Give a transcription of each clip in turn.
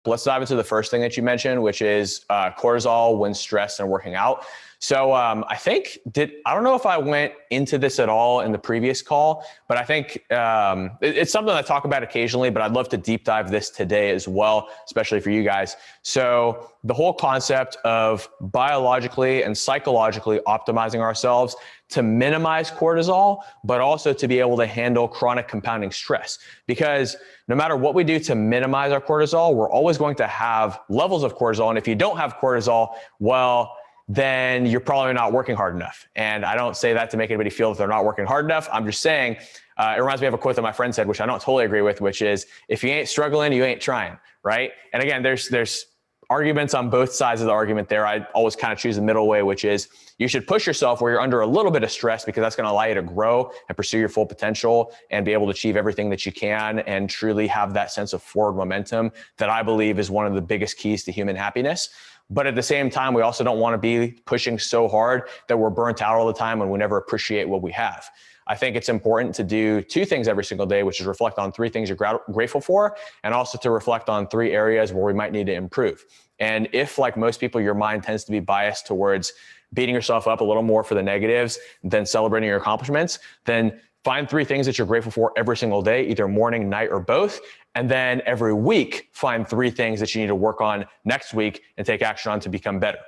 Let's dive into the first thing that you mentioned, which is cortisol when stressed and working out. So I don't know if I went into this at all in the previous call, but I think it's something I talk about occasionally, but I'd love to deep dive this today as well, especially for you guys. So the whole concept of biologically and psychologically optimizing ourselves to minimize cortisol, but also to be able to handle chronic compounding stress. Because no matter what we do to minimize our cortisol, we're always going to have levels of cortisol. And if you don't have cortisol, well, then you're probably not working hard enough. And I don't say that to make anybody feel that they're not working hard enough. I'm just saying, it reminds me of a quote that my friend said, which I don't totally agree with, which is, if you ain't struggling, you ain't trying, right? And again, there's arguments on both sides of the argument there. I always kind of choose the middle way, which is you should push yourself where you're under a little bit of stress, because that's going to allow you to grow and pursue your full potential and be able to achieve everything that you can and truly have that sense of forward momentum that I believe is one of the biggest keys to human happiness. But at the same time, we also don't want to be pushing so hard that we're burnt out all the time and we never appreciate what we have. I think it's important to do two things every single day, which is reflect on three things you're grateful for, and also to reflect on three areas where we might need to improve. And if, like most people, your mind tends to be biased towards beating yourself up a little more for the negatives than celebrating your accomplishments, then find three things that you're grateful for every single day, either morning, night, or both. And then every week, find three things that you need to work on next week and take action on to become better.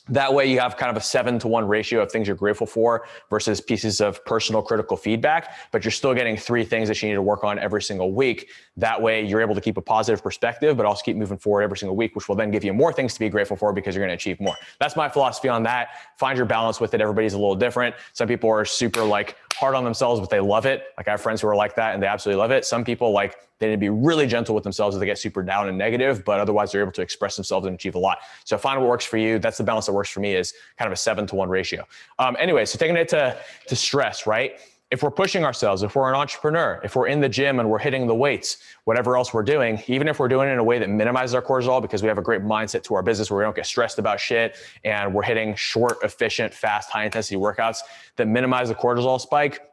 That way you have kind of a 7-to-1 ratio of things you're grateful for versus pieces of personal critical feedback, but you're still getting three things that you need to work on every single week. That way you're able to keep a positive perspective, but also keep moving forward every single week, which will then give you more things to be grateful for because you're going to achieve more. That's my philosophy on that. Find your balance with it. Everybody's a little different. Some people are super hard on themselves, but they love it. Like I have friends who are like that and they absolutely love it. Some people they need to be really gentle with themselves if they get super down and negative, but otherwise they're able to express themselves and achieve a lot. So find what works for you. That's the balance that works for me, is kind of a 7-to-1 ratio. Anyway, so taking it to stress, right? If we're pushing ourselves, if we're an entrepreneur, if we're in the gym and we're hitting the weights, whatever else we're doing, even if we're doing it in a way that minimizes our cortisol because we have a great mindset to our business where we don't get stressed about shit and we're hitting short, efficient, fast, high intensity workouts that minimize the cortisol spike,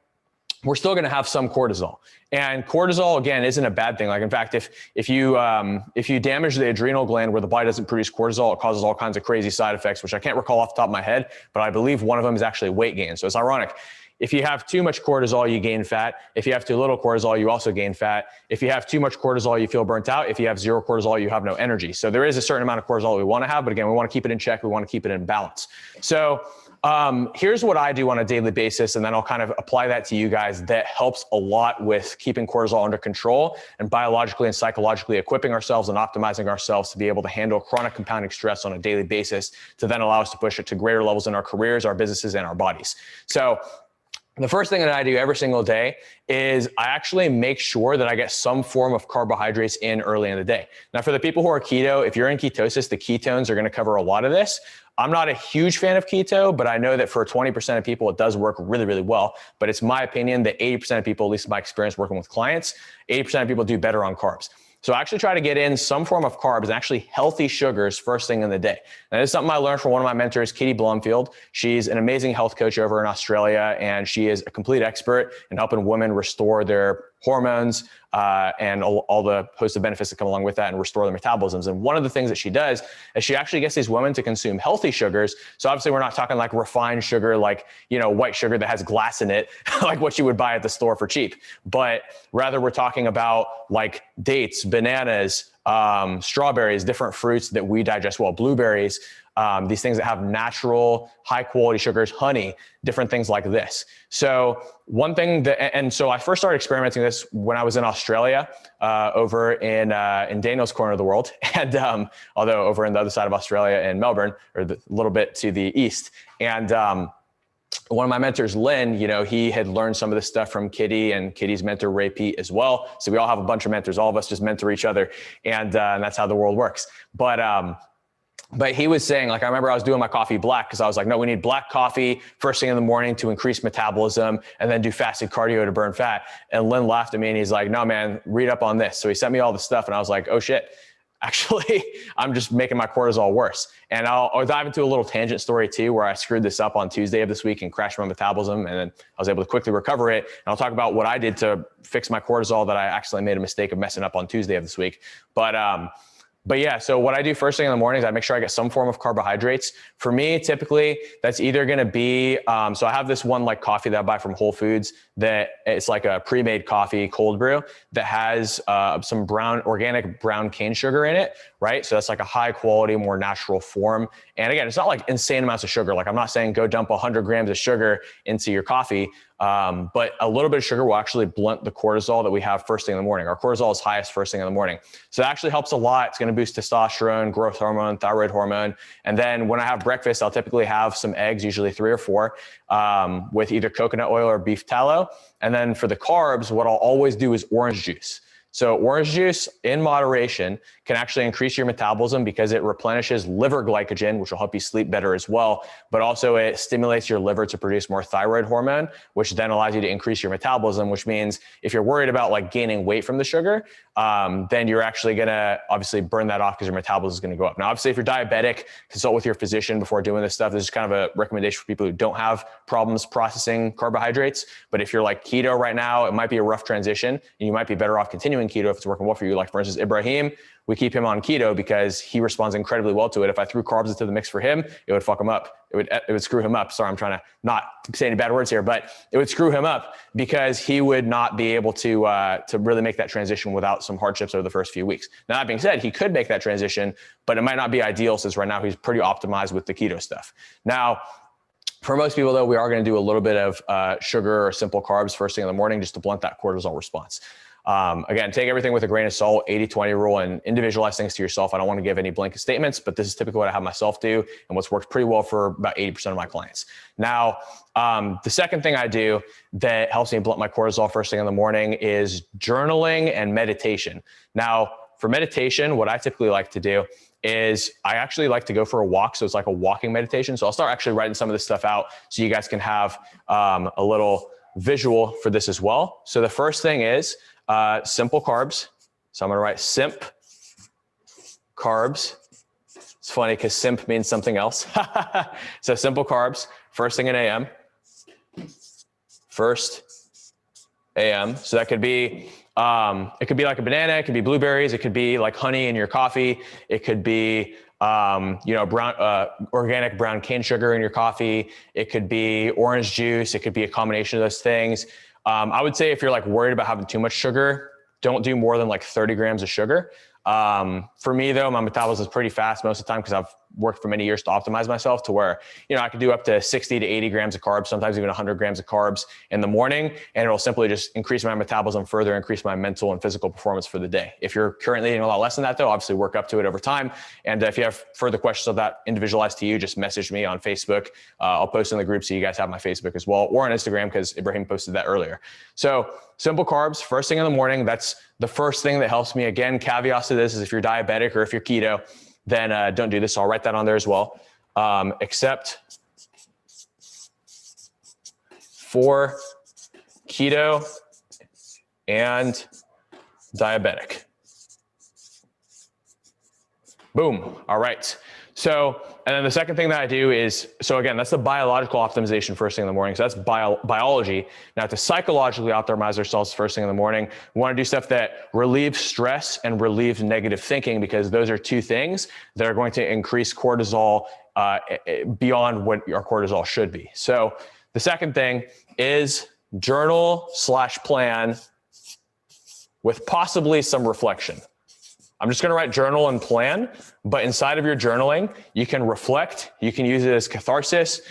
we're still going to have some cortisol. And cortisol, again, isn't a bad thing. Like, in fact, if you damage the adrenal gland where the body doesn't produce cortisol, it causes all kinds of crazy side effects, which I can't recall off the top of my head, but I believe one of them is actually weight gain. So it's ironic. If you have too much cortisol, you gain fat. If you have too little cortisol, you also gain fat. If you have too much cortisol, you feel burnt out. If you have zero cortisol, you have no energy. So there is a certain amount of cortisol we want to have, but again, we want to keep it in check. We want to keep it in balance. So here's what I do on a daily basis, and then I'll kind of apply that to you guys. That helps a lot with keeping cortisol under control and biologically and psychologically equipping ourselves and optimizing ourselves to be able to handle chronic compounding stress on a daily basis to then allow us to push it to greater levels in our careers, our businesses, and our bodies. So the first thing that I do every single day is I actually make sure that I get some form of carbohydrates in early in the day. Now, for the people who are keto, if you're in ketosis, the ketones are going to cover a lot of this. I'm not a huge fan of keto, but I know that for 20% of people, it does work really, really well. But it's my opinion that 80% of people, at least in my experience working with clients, 80% of people do better on carbs. So I actually try to get in some form of carbs and actually healthy sugars first thing in the day. Now, this is something I learned from one of my mentors, Katie Blumfield. She's an amazing health coach over in Australia, and she is a complete expert in helping women restore their hormones and all the host of benefits that come along with that and restore their metabolisms. And one of the things that she does is she actually gets these women to consume healthy sugars. So obviously we're not talking like refined sugar, like, white sugar that has glass in it, like what you would buy at the store for cheap. But rather we're talking about like dates, bananas, strawberries, different fruits that we digest well, blueberries, these things that have natural, high quality sugars, honey, different things like this. So one thing and so I first started experimenting this when I was in Australia, over in Daniel's corner of the world. And although over in the other side of Australia in Melbourne, or a little bit to the east. And one of my mentors, Lynn, he had learned some of this stuff from Kitty and Kitty's mentor, Ray Pete, as well. So we all have a bunch of mentors. All of us just mentor each other. And that's how the world works. But he was saying, like, I remember I was doing my coffee black because I was like, no, we need black coffee first thing in the morning to increase metabolism and then do fasted cardio to burn fat. And Lynn laughed at me and he's like, no, man, read up on this. So he sent me all the stuff and I was like, oh shit, actually, I'm just making my cortisol worse. And I'll dive into a little tangent story too, where I screwed this up on Tuesday of this week and crashed my metabolism. And then I was able to quickly recover it. And I'll talk about what I did to fix my cortisol that I actually made a mistake of messing up on Tuesday of this week. But But yeah, so what I do first thing in the morning is I make sure I get some form of carbohydrates. For me, typically, that's either going to be, so I have this one like coffee that I buy from Whole Foods that it's like a pre-made coffee cold brew that has some organic brown cane sugar in it, right? So that's like a high quality, more natural form. And again, it's not like insane amounts of sugar. Like I'm not saying go dump 100 grams of sugar into your coffee. But a little bit of sugar will actually blunt the cortisol that we have first thing in the morning. Our cortisol is highest first thing in the morning. So that actually helps a lot. It's going to boost testosterone, growth hormone, thyroid hormone. And then when I have breakfast, I'll typically have some eggs, usually 3 or 4, with either coconut oil or beef tallow. And then for the carbs, what I'll always do is orange juice. So orange juice in moderation can actually increase your metabolism because it replenishes liver glycogen, which will help you sleep better as well. But also it stimulates your liver to produce more thyroid hormone, which then allows you to increase your metabolism, which means if you're worried about like gaining weight from the sugar, then you're actually going to obviously burn that off because your metabolism is going to go up. Now, obviously, if you're diabetic, consult with your physician before doing this stuff. This is kind of a recommendation for people who don't have problems processing carbohydrates. But if you're like keto right now, it might be a rough transition and you might be better off continuing keto if it's working well for you. Like for instance, Ibrahim, we keep him on keto because he responds incredibly well to it. If I threw carbs into the mix for him, it would fuck him up. It would screw him up. Sorry, I'm trying to not say any bad words here, but it would screw him up because he would not be able to really make that transition without some hardships over the first few weeks. Now, that being said, he could make that transition, but it might not be ideal since right now he's pretty optimized with the keto stuff. Now, for most people though, we are going to do a little bit of sugar or simple carbs first thing in the morning just to blunt that cortisol response. Again, take everything with a grain of salt, 80-20 rule, and individualize things to yourself. I don't want to give any blanket statements, but this is typically what I have myself do and what's worked pretty well for about 80% of my clients. Now, the second thing I do that helps me blunt my cortisol first thing in the morning is journaling and meditation. Now, for meditation, what I typically like to do is I actually like to go for a walk. So it's like a walking meditation. So I'll start actually writing some of this stuff out so you guys can have a little visual for this as well. So the first thing is simple carbs. So I'm going to write simp carbs. It's funny because simp means something else. So simple carbs, first thing at AM. First AM. So that could be, it could be like a banana. It could be blueberries. It could be like honey in your coffee. It could be, organic brown cane sugar in your coffee. It could be orange juice. It could be a combination of those things. I would say if you're like worried about having too much sugar, don't do more than like 30 grams of sugar. For me though, my metabolism is pretty fast most of the time because I've worked for many years to optimize myself to where, I could do up to 60 to 80 grams of carbs, sometimes even 100 grams of carbs in the morning. And it'll simply just increase my metabolism further, increase my mental and physical performance for the day. If you're currently eating a lot less than that though, obviously work up to it over time. And if you have further questions of that individualized to you, just message me on Facebook. I'll post in the group so you guys have my Facebook as well, or on Instagram because Ibrahim posted that earlier. So simple carbs, first thing in the morning, that's the first thing that helps me. Again, caveats to this is if you're diabetic or if you're keto, then don't do this. So I'll write that on there as well. Except for keto and diabetic. Boom. All right. So, and then the second thing that I do is, so again, that's the biological optimization first thing in the morning. So that's biology. Now to psychologically optimize ourselves first thing in the morning, we want to do stuff that relieves stress and relieves negative thinking because those are two things that are going to increase cortisol beyond what your cortisol should be. So the second thing is journal/plan with possibly some reflection. I'm just going to write journal and plan, but inside of your journaling, you can reflect. You can use it as catharsis.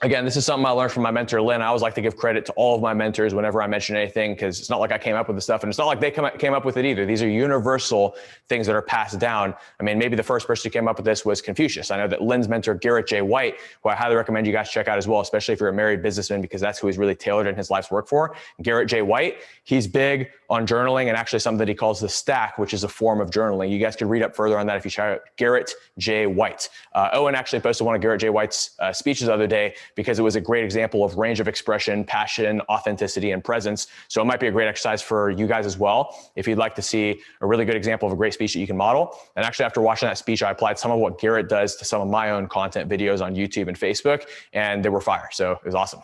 Again, this is something I learned from my mentor, Lynn. I always like to give credit to all of my mentors whenever I mention anything, because it's not like I came up with the stuff and it's not like they came up with it either. These are universal things that are passed down. I mean, maybe the first person who came up with this was Confucius. I know that Lynn's mentor, Garrett J. White, who I highly recommend you guys check out as well, especially if you're a married businessman, because that's who he's really tailored in his life's work for. Garrett J. White, he's big on journaling and actually something that he calls the stack, which is a form of journaling. You guys can read up further on that if you check out Garrett J. White. Owen actually posted one of Garrett J. White's speeches the other day because it was a great example of range of expression, passion, authenticity, and presence. So it might be a great exercise for you guys as well if you'd like to see a really good example of a great speech that you can model. And actually, after watching that speech, I applied some of what Garrett does to some of my own content videos on YouTube and Facebook, and they were fire. So it was awesome.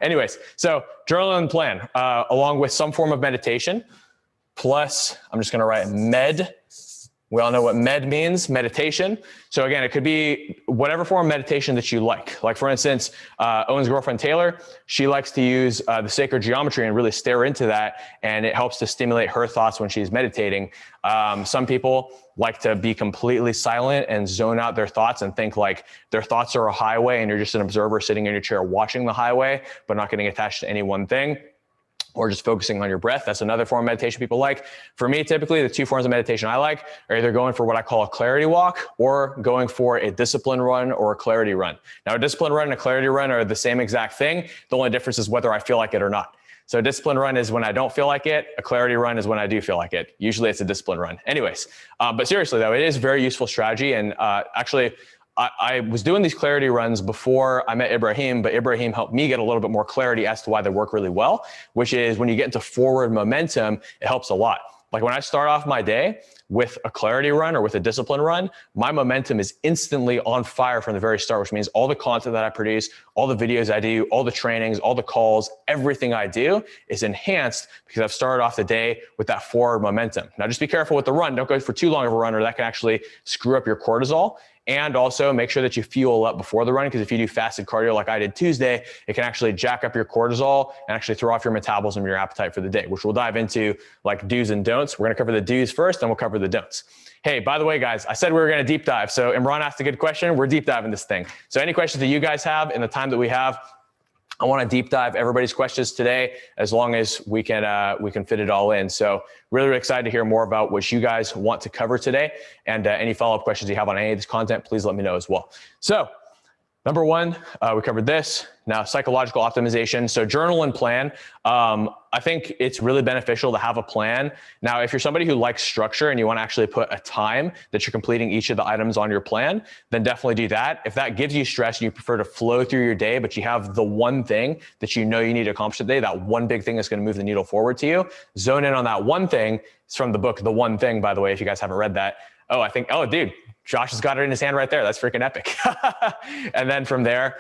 Anyways, so journal and plan, along with some form of meditation, plus I'm just going to write med We all know what med means, meditation. So again, it could be whatever form of meditation that you like. Like for instance, Owen's girlfriend, Taylor, she likes to use the sacred geometry and really stare into that. And it helps to stimulate her thoughts when she's meditating. Some people like to be completely silent and zone out their thoughts and think like their thoughts are a highway and you're just an observer sitting in your chair watching the highway, but not getting attached to any one thing. Or just focusing on your breath. That's another form of meditation people like. For me, typically the two forms of meditation I like are either going for what I call a clarity walk or going for a discipline run or a clarity run. Now, a discipline run and a clarity run are the same exact thing. The only difference is whether I feel like it or not. So a discipline run is when I don't feel like it. A clarity run is when I do feel like it. Usually it's a discipline run. Anyways, but seriously though, it is a very useful strategy. And actually, I was doing these clarity runs before I met Ibrahim, but Ibrahim helped me get a little bit more clarity as to why they work really well, which is when you get into forward momentum, it helps a lot. Like when I start off my day with a clarity run or with a discipline run, my momentum is instantly on fire from the very start, which means all the content that I produce, all the videos I do, all the trainings, all the calls, everything I do is enhanced because I've started off the day with that forward momentum. Now, just be careful with the run. Don't go for too long of a run or that can actually screw up your cortisol. And also make sure that you fuel up before the run, because if you do fasted cardio like I did Tuesday, it can actually jack up your cortisol and actually throw off your metabolism and your appetite for the day, which we'll dive into like do's and don'ts. We're going to cover the do's first, then we'll cover the don'ts. Hey, by the way, guys, I said we were going to deep dive. So Imran asked a good question. We're deep diving this thing. So any questions that you guys have in the time that we have, I want to deep dive everybody's questions today, as long as we can fit it all in. So really, really excited to hear more about what you guys want to cover today. And any follow-up questions you have on any of this content, please let me know as well. So number one, we covered this. Now, psychological optimization. So journal and plan. I think it's really beneficial to have a plan. Now, if you're somebody who likes structure and you want to actually put a time that you're completing each of the items on your plan, then definitely do that. If that gives you stress and you prefer to flow through your day, but you have the one thing that you know you need to accomplish today, that one big thing that's going to move the needle forward to you, zone in on that one thing. It's from the book, The One Thing, by the way, if you guys haven't read that. Oh, dude, Josh has got it in his hand right there. That's freaking epic. And then from there,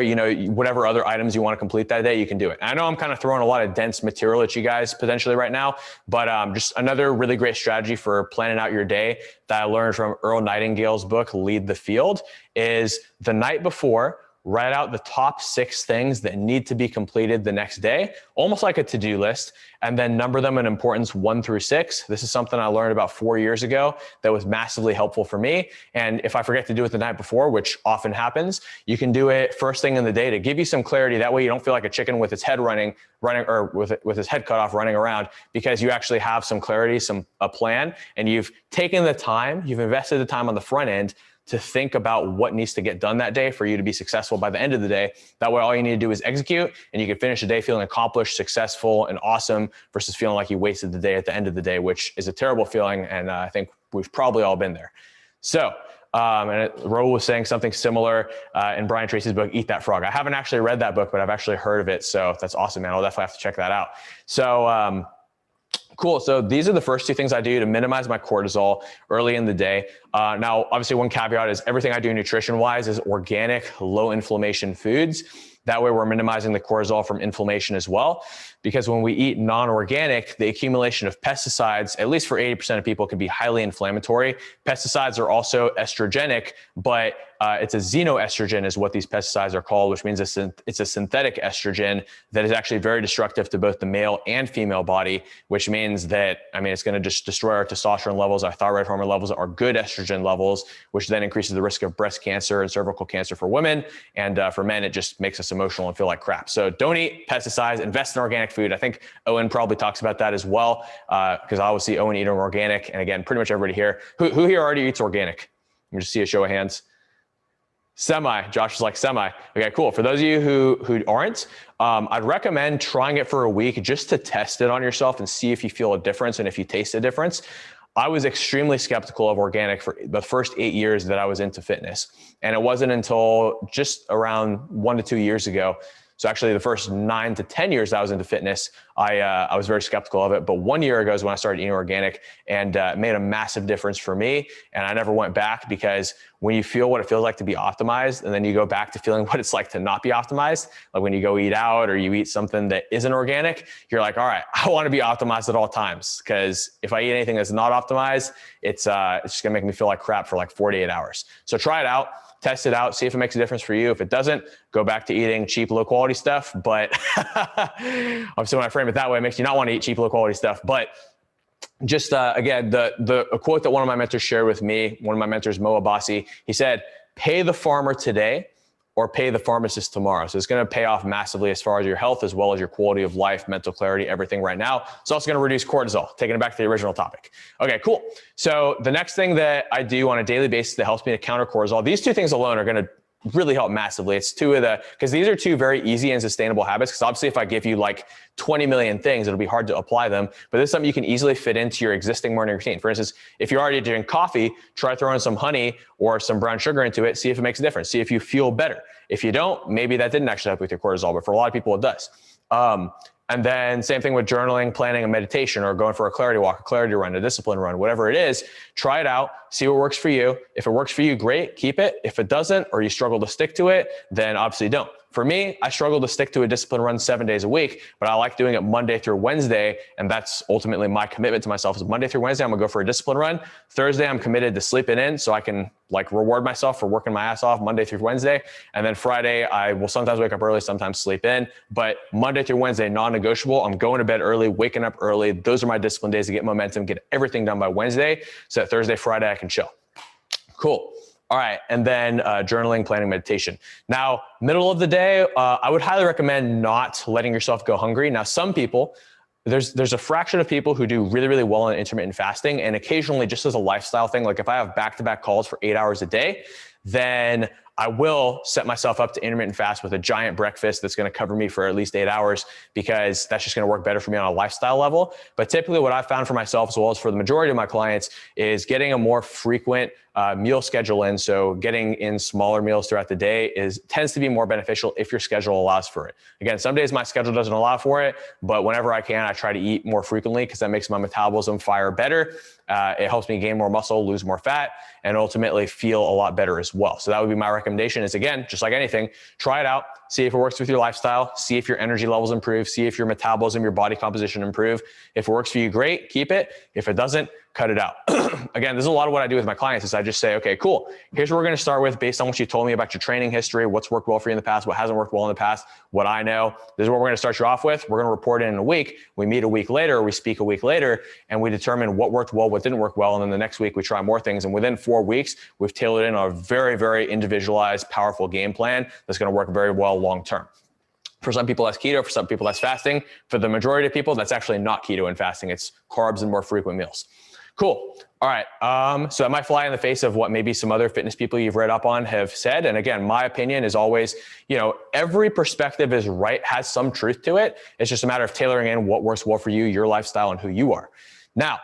you know, whatever other items you want to complete that day, you can do it. And I know I'm kind of throwing a lot of dense material at you guys potentially right now, but just another really great strategy for planning out your day that I learned from Earl Nightingale's book, Lead the Field, is the night before, write out the top 6 things that need to be completed the next day, almost like a to-do list, and then number them in importance 1 through 6. This is something I learned about 4 years ago that was massively helpful for me. And if I forget to do it the night before, which often happens, you can do it first thing in the day to give you some clarity. That way you don't feel like a chicken with its head running or with his head cut off running around, because you actually have some clarity, a plan, and you've taken the time, you've invested the time on the front end to think about what needs to get done that day for you to be successful by the end of the day. That way, all you need to do is execute, and you can finish the day feeling accomplished, successful, and awesome, versus feeling like you wasted the day at the end of the day, which is a terrible feeling. And I think we've probably all been there. So, Ro was saying something similar in Brian Tracy's book, Eat That Frog. I haven't actually read that book, but I've actually heard of it. So that's awesome, man. I'll definitely have to check that out. So, cool. So these are the first 2 things I do to minimize my cortisol early in the day. Now, obviously, one caveat is everything I do nutrition-wise is organic, low inflammation foods. That way we're minimizing the cortisol from inflammation as well. Because when we eat non-organic, the accumulation of pesticides, at least for 80% of people, can be highly inflammatory. Pesticides are also estrogenic, but it's a xenoestrogen is what these pesticides are called, which means it's a synthetic estrogen that is actually very destructive to both the male and female body, which means that, it's going to just destroy our testosterone levels, our thyroid hormone levels, our good estrogen levels, which then increases the risk of breast cancer and cervical cancer for women. And for men, it just makes us emotional and feel like crap. So don't eat pesticides, invest in organic food. I think Owen probably talks about that as well, because I always see Owen eating organic. And again, pretty much everybody here, who here already eats organic? Let me just see a show of hands. Semi. Josh is like semi. Okay, cool. For those of you who aren't, I'd recommend trying it for a week just to test it on yourself and see if you feel a difference and if you taste a difference. I was extremely skeptical of organic for the first 8 years that I was into fitness. And it wasn't until just around 1 to 2 years ago. So actually the first 9 to 10 years I was into fitness, I was very skeptical of it. But 1 year ago is when I started eating organic, and it made a massive difference for me. And I never went back, because when you feel what it feels like to be optimized, and then you go back to feeling what it's like to not be optimized, like when you go eat out or you eat something that isn't organic, you're like, all right, I want to be optimized at all times, because if I eat anything that's not optimized, it's just gonna make me feel like crap for like 48 hours. So try it out. Test it out, see if it makes a difference for you. If it doesn't, go back to eating cheap, low quality stuff. But obviously when I frame it that way, it makes you not want to eat cheap, low quality stuff. But just again, a quote that one of my mentors shared with me, one of my mentors, Mo Abbasi, he said, pay the farmer today or pay the pharmacist tomorrow. So it's going to pay off massively as far as your health, as well as your quality of life, mental clarity, everything right now. It's also going to reduce cortisol, taking it back to the original topic. Okay, cool. So the next thing that I do on a daily basis that helps me to counter cortisol, these two things alone are going to really help massively. It's because these are two very easy and sustainable habits. Because obviously if I give you like 20 million things, it'll be hard to apply them. But this is something you can easily fit into your existing morning routine. For instance, if you're already doing coffee, try throwing some honey or some brown sugar into it. See if it makes a difference. See if you feel better. If you don't, maybe that didn't actually help with your cortisol, but for a lot of people it does. And then same thing with journaling, planning, and meditation, or going for a clarity walk, a clarity run, a discipline run, whatever it is. Try it out, see what works for you. If it works for you, great, keep it. If it doesn't, or you struggle to stick to it, then obviously don't. For me, I struggle to stick to a discipline run 7 days a week, but I like doing it Monday through Wednesday. And that's ultimately my commitment to myself is Monday through Wednesday, I'm gonna go for a discipline run. Thursday, I'm committed to sleeping in so I can like reward myself for working my ass off Monday through Wednesday. And then Friday, I will sometimes wake up early, sometimes sleep in, but Monday through Wednesday, non-negotiable. I'm going to bed early, waking up early. Those are my discipline days to get momentum, get everything done by Wednesday. So that Thursday, Friday, I can chill. Cool. All right, and then journaling, planning, meditation. Now, middle of the day, I would highly recommend not letting yourself go hungry. Now, some people, there's a fraction of people who do really, really well in intermittent fasting, and occasionally just as a lifestyle thing, like if I have back-to-back calls for 8 hours a day, then I will set myself up to intermittent fast with a giant breakfast that's going to cover me for at least 8 hours, because that's just going to work better for me on a lifestyle level. But typically what I found for myself, as well as for the majority of my clients, is getting a more frequent meal schedule in. So getting in smaller meals throughout the day tends to be more beneficial if your schedule allows for it. Again, some days my schedule doesn't allow for it, but whenever I can, I try to eat more frequently, because that makes my metabolism fire better. It helps me gain more muscle, lose more fat, and ultimately feel a lot better as well. So that would be my recommendation is, again, just like anything, try it out, see if it works with your lifestyle, see if your energy levels improve, see if your metabolism, your body composition improve. If it works for you, great, keep it. If it doesn't, cut it out. Again, this is a lot of what I do with my clients is I just say, okay, cool. Here's what we're going to start with based on what you told me about your training history, what's worked well for you in the past, what hasn't worked well in the past, what I know. This is what we're going to start you off with. We're going to report in a week. We meet a week later, we speak a week later, and we determine what worked well, what didn't work well. And then the next week we try more things. And within 4 weeks, we've tailored in a very, very individualized, powerful game plan that's going to work very well long-term. For some people, that's keto. For some people, that's fasting. For the majority of people, that's actually not keto and fasting. It's carbs and more frequent meals. Cool. All right. So that might fly in the face of what maybe some other fitness people you've read up on have said. And again, my opinion is always, every perspective is right, has some truth to it. It's just a matter of tailoring in what works well for you, your lifestyle, and who you are. Now,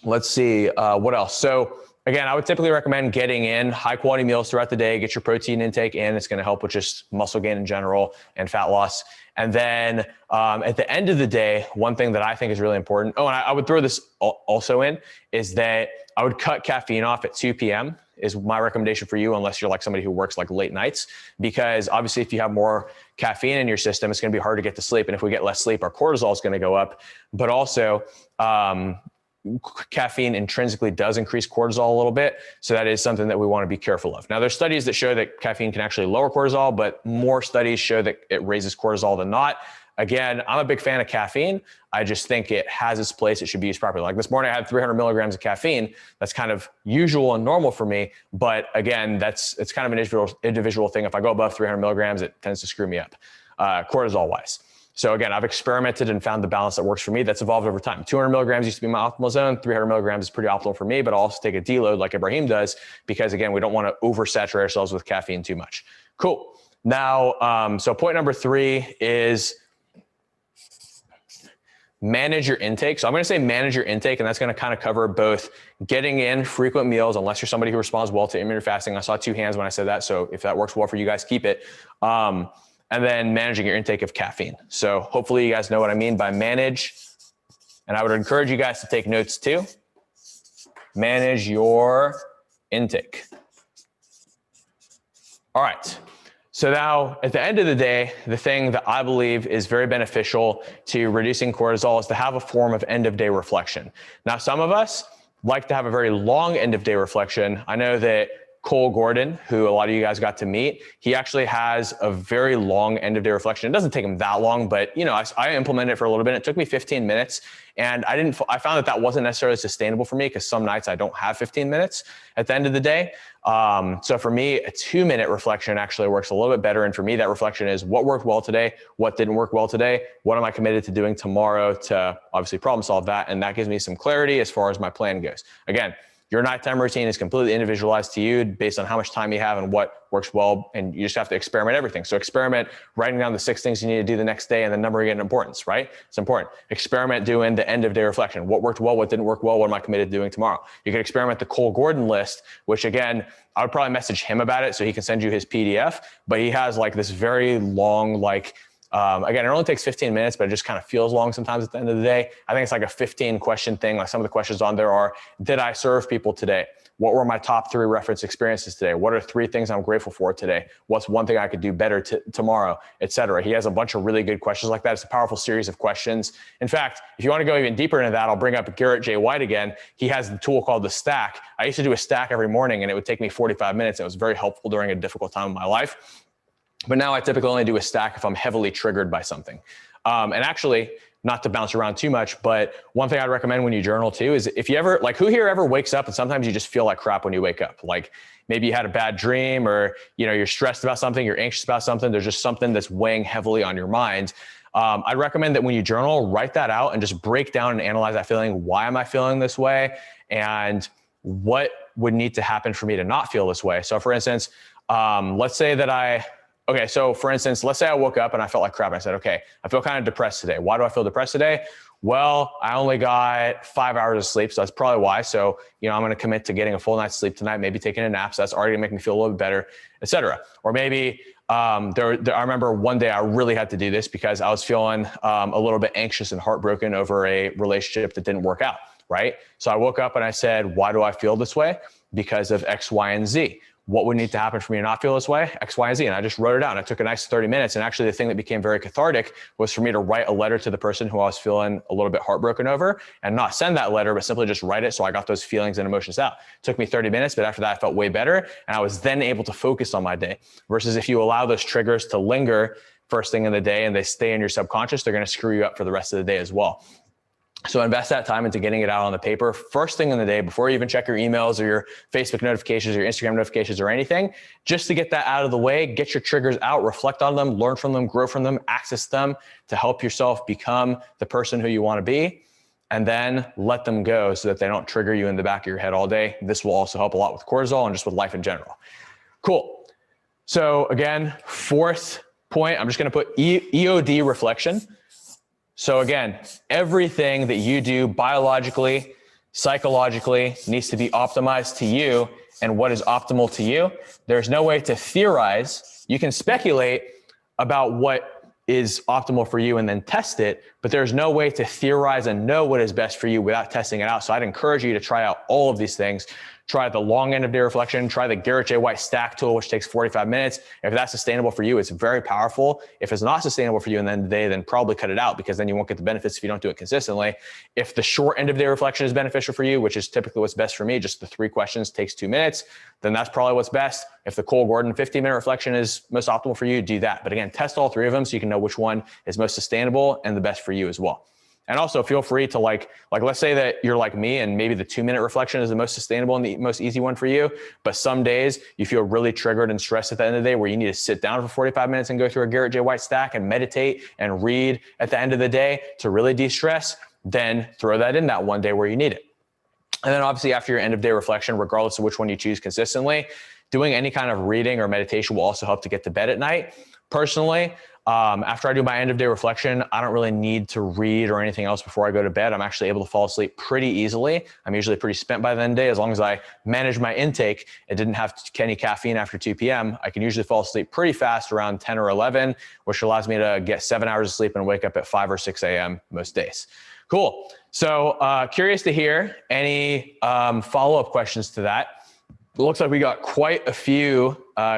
let's see what else. So again, I would typically recommend getting in high quality meals throughout the day, get your protein intake in. It's going to help with just muscle gain in general and fat loss. And then at the end of the day, one thing that I think is really important, and I would throw this also in, is that I would cut caffeine off at 2 p.m. is my recommendation for you, unless you're like somebody who works like late nights, because obviously if you have more caffeine in your system, it's going to be hard to get to sleep. And if we get less sleep, our cortisol is going to go up. But also, caffeine intrinsically does increase cortisol a little bit. So that is something that we want to be careful of. Now, there's studies that show that caffeine can actually lower cortisol, but more studies show that it raises cortisol than not. Again, I'm a big fan of caffeine. I just think it has its place. It should be used properly. Like this morning, I had 300 milligrams of caffeine. That's kind of usual and normal for me. But again, it's kind of an individual thing. If I go above 300 milligrams, it tends to screw me up cortisol wise. So again, I've experimented and found the balance that works for me. That's evolved over time. 200 milligrams used to be my optimal zone. 300 milligrams is pretty optimal for me, but I'll also take a deload like Ibrahim does, because again, we don't want to oversaturate ourselves with caffeine too much. Cool. Now, so point number 3 is manage your intake. So I'm going to say manage your intake, and that's going to kind of cover both getting in frequent meals, unless you're somebody who responds well to intermittent fasting. I saw 2 hands when I said that. So if that works well for you guys, keep it. and then managing your intake of caffeine. So hopefully you guys know what I mean by manage. And I would encourage you guys to take notes too. Manage your intake. All right. So now at the end of the day, the thing that I believe is very beneficial to reducing cortisol is to have a form of end of day reflection. Now, some of us like to have a very long end of day reflection. I know that Cole Gordon, who a lot of you guys got to meet, he actually has a very long end of day reflection. It doesn't take him that long, but I implemented it for a little bit. It took me 15 minutes, and I found that wasn't necessarily sustainable for me because some nights I don't have 15 minutes at the end of the day. So for me, a 2-minute reflection actually works a little bit better. And for me, that reflection is what worked well today, what didn't work well today, what am I committed to doing tomorrow to obviously problem solve that. And that gives me some clarity as far as my plan goes. Again, your nighttime routine is completely individualized to you based on how much time you have and what works well. And you just have to experiment everything. So experiment writing down the 6 things you need to do the next day and the numbering it in importance, right? It's important. Experiment doing the end of day reflection. What worked well, what didn't work well, what am I committed to doing tomorrow? You can experiment the Cole Gordon list, which again, I would probably message him about it so he can send you his PDF, but he has like this very long, again, it only takes 15 minutes, but it just kind of feels long sometimes at the end of the day. I think it's like a 15 question thing. Like some of the questions on there are, did I serve people today? What were my top 3 reference experiences today? What are 3 things I'm grateful for today? What's one thing I could do better tomorrow, et cetera? He has a bunch of really good questions like that. It's a powerful series of questions. In fact, if you want to go even deeper into that, I'll bring up Garrett J. White again. He has the tool called the stack. I used to do a stack every morning and it would take me 45 minutes. It was very helpful during a difficult time in my life. But now I typically only do a stack if I'm heavily triggered by something. And actually, not to bounce around too much, but one thing I'd recommend when you journal too is if you ever, who here ever wakes up and sometimes you just feel like crap when you wake up? Like maybe you had a bad dream or, you're stressed about something, you're anxious about something, there's just something that's weighing heavily on your mind. I'd recommend that when you journal, write that out and just break down and analyze that feeling. Why am I feeling this way? And what would need to happen for me to not feel this way? So for instance, let's say I woke up and I felt like crap. And I said, okay, I feel kind of depressed today. Why do I feel depressed today? Well, I only got 5 hours of sleep. So that's probably why. So, I'm going to commit to getting a full night's sleep tonight, maybe taking a nap. So that's already gonna make me feel a little bit better, et cetera. Or maybe, I remember one day I really had to do this because I was feeling a little bit anxious and heartbroken over a relationship that didn't work out. Right. So I woke up and I said, why do I feel this way? Because of X, Y, and Z. What would need to happen for me to not feel this way? X, Y, and Z. And I just wrote it out. And I took a nice 30 minutes. And actually the thing that became very cathartic was for me to write a letter to the person who I was feeling a little bit heartbroken over and not send that letter, but simply just write it. So I got those feelings and emotions out. It took me 30 minutes, but after that I felt way better. And I was then able to focus on my day versus if you allow those triggers to linger first thing in the day and they stay in your subconscious, they're going to screw you up for the rest of the day as well. So invest that time into getting it out on the paper first thing in the day before you even check your emails or your Facebook notifications or your Instagram notifications or anything, just to get that out of the way, get your triggers out, reflect on them, learn from them, grow from them, access them to help yourself become the person who you want to be, and then let them go so that they don't trigger you in the back of your head all day. This will also help a lot with cortisol and just with life in general. Cool. So again, 4th point, I'm just going to put EOD reflection. So again, everything that you do biologically, psychologically needs to be optimized to you and what is optimal to you. There's no way to theorize. You can speculate about what is optimal for you and then test it, but there's no way to theorize and know what is best for you without testing it out. So I'd encourage you to try out all of these things. Try the long end of day reflection, try the Garrett J. White stack tool, which takes 45 minutes. If that's sustainable for you, it's very powerful. If it's not sustainable for you in the end of the day, then probably cut it out because then you won't get the benefits if you don't do it consistently. If the short end of day reflection is beneficial for you, which is typically what's best for me, just the 3 questions takes 2 minutes, then that's probably what's best. If the Cole Gordon 15-minute reflection is most optimal for you, do that. But again, test all 3 of them so you can know which one is most sustainable and the best for you as well. And also feel free to like let's say that you're like me and maybe the 2-minute reflection is the most sustainable and the most easy one for you. But some days you feel really triggered and stressed at the end of the day where you need to sit down for 45 minutes and go through a Garrett J. White stack and meditate and read at the end of the day to really de-stress, then throw that in that one day where you need it. And then obviously after your end of day reflection, regardless of which one you choose consistently, doing any kind of reading or meditation will also help to get to bed at night. Personally, After I do my end of day reflection, I don't really need to read or anything else before I go to bed. I'm actually able to fall asleep pretty easily. I'm usually pretty spent by the end of the day. As long as I manage my intake and didn't have any caffeine after 2 p.m., I can usually fall asleep pretty fast around 10 or 11, which allows me to get 7 hours of sleep and wake up at 5 or 6 a.m. most days. Cool. So curious to hear any follow-up questions to that. It looks like we got quite a few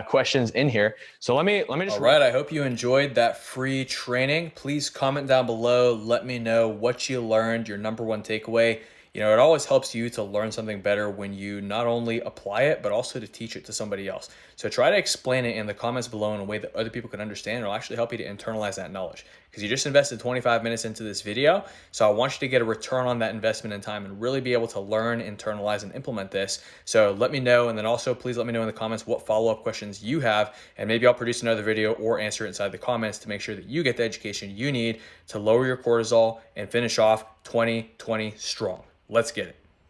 questions in here. So let me just. All right. I hope you enjoyed that free training. Please comment down below. Let me know what you learned, your number one takeaway. You know, it always helps you to learn something better when you not only apply it, but also to teach it to somebody else. So try to explain it in the comments below in a way that other people can understand. It'll actually help you to internalize that knowledge, because you just invested 25 minutes into this video. So I want you to get a return on that investment in time and really be able to learn, internalize, and implement this. So let me know. And then also please let me know in the comments what follow-up questions you have, and maybe I'll produce another video or answer it inside the comments to make sure that you get the education you need to lower your cortisol and finish off 2020 strong. Let's get it.